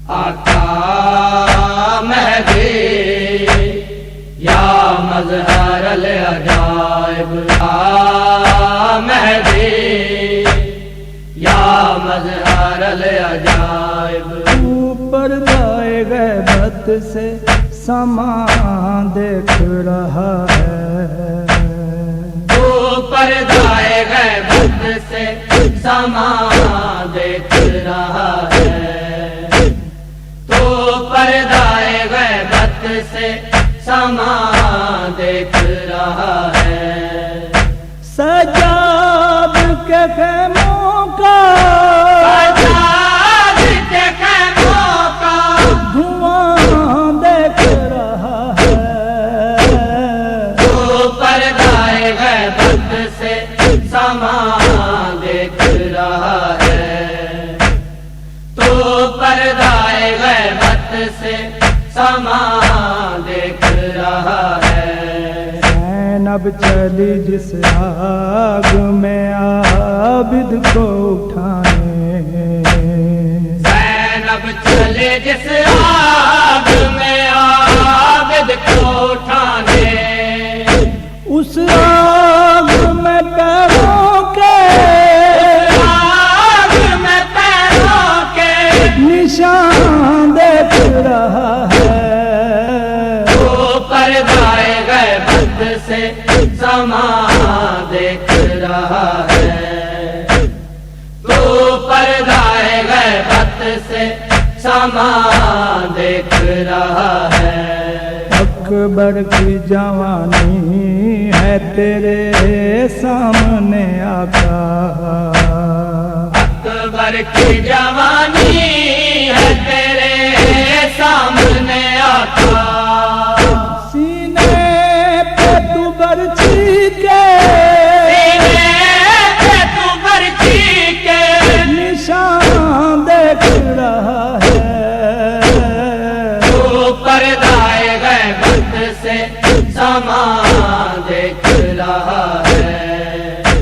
آقا مہدی یا مظہر العجائب، مہدی یا مظہر العجائب۔ اوپر جائے غیبت سے سامان دیکھ رہا ہے، اوپر جائے غیبت سے سامان دیکھ رہا ہے، تو پردائے غیبت سے سامان دیکھ رہا ہے۔ سجاد کے خیموں کا، سجاد کے خیموں کا دھواں دیکھ رہا ہے، تو پردائے غیبت سے سامان دیکھ رہا ہے، تو پردائے غیبت سے سامان دیکھ رہا ہے۔ زینب چلی جس آگ میں عابد کو اٹھانے، زینب چلے جس آگ میں عابد کو اٹھانے، اس آگ میں پیروں کے، آگ میں پیروں کے نشان دیکھ رہا ہے، تو پردائے غیبت سے سامان دیکھ رہا ہے، تو پردائے غیبت سے سامان دیکھ رہا ہے۔ اکبر کی جوانی ہے تیرے سامنے آقا، اکبر کی جوانی ہے تیرے سامنے آقا، سینے پہ تو برچھی کے، سینے پہ تو برچھی کے نشان دیکھ رہا ہے، تو پردائے غیبت سے سامان دیکھ رہا ہے،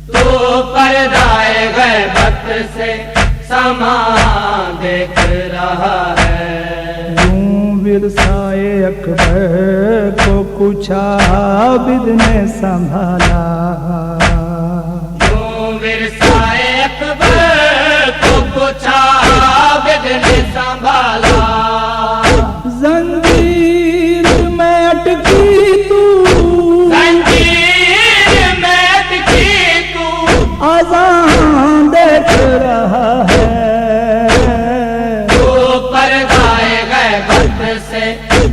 تو پردائے غیبت سے سامان دیکھ رہا ہے۔ یوں ورثائے اکبر کو کچھ عابد نے سنبھالا، یوں ورثائے اکبر کو کچھ عابد نے سنبھالا، زنجیر میں اٹکی تو، زنجیر میں اٹکی تو اذان دیکھ رہا ہے، تو پردائے غیبت سے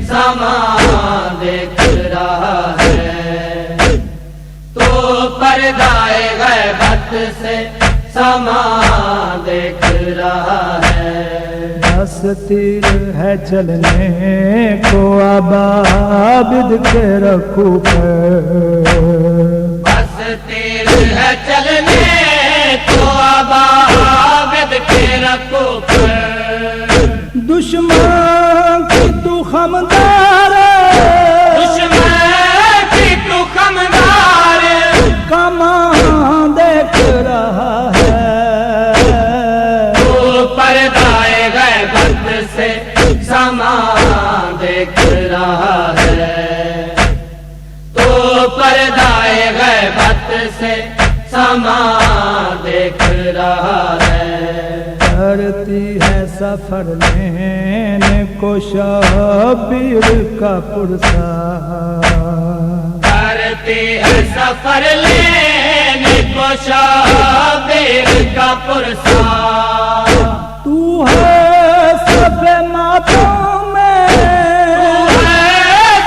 سامان دیکھ رہا ہے، تو پردائے غیبت سے سامان دیکھ رہا ہے۔ بس تیر ہے چلنے کو اب عابد کے رکوع پر، بس تیر ہے چلنے کو اب عابد کے رکوع پر، دشمن کی تو خمدار، دشمن کی تو خمدار کمان دیکھ رہا ہے، تو پردائے غیبت سے سامان دیکھ رہا ہے، تو پردائے غیبت سے سامان دیکھ رہا ہے۔ کرتی ہے سفر لینے کو شبیر کا پرسا، کرتی ہے سفر لینے کو شبیر کا پرسا، تو ہے سب ماتوں میں، تو ہے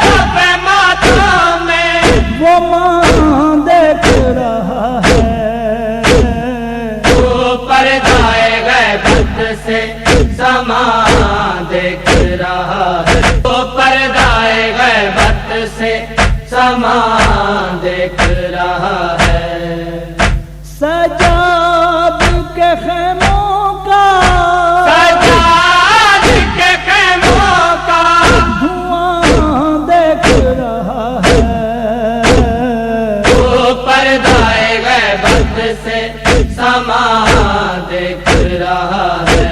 سب ماتوں میں وہ ماں دیکھ رہا ہے، تو پردائے غیبت سے سامان دیکھ رہا ہے، تو پردائے غیبت سے سامان دیکھ رہا ہے۔ سجاد کے خیموں کا، سجاد کے خیموں کا دھواں دیکھ رہا ہے، تو پردائے غیبت سے سامان دیکھ رہا ہے،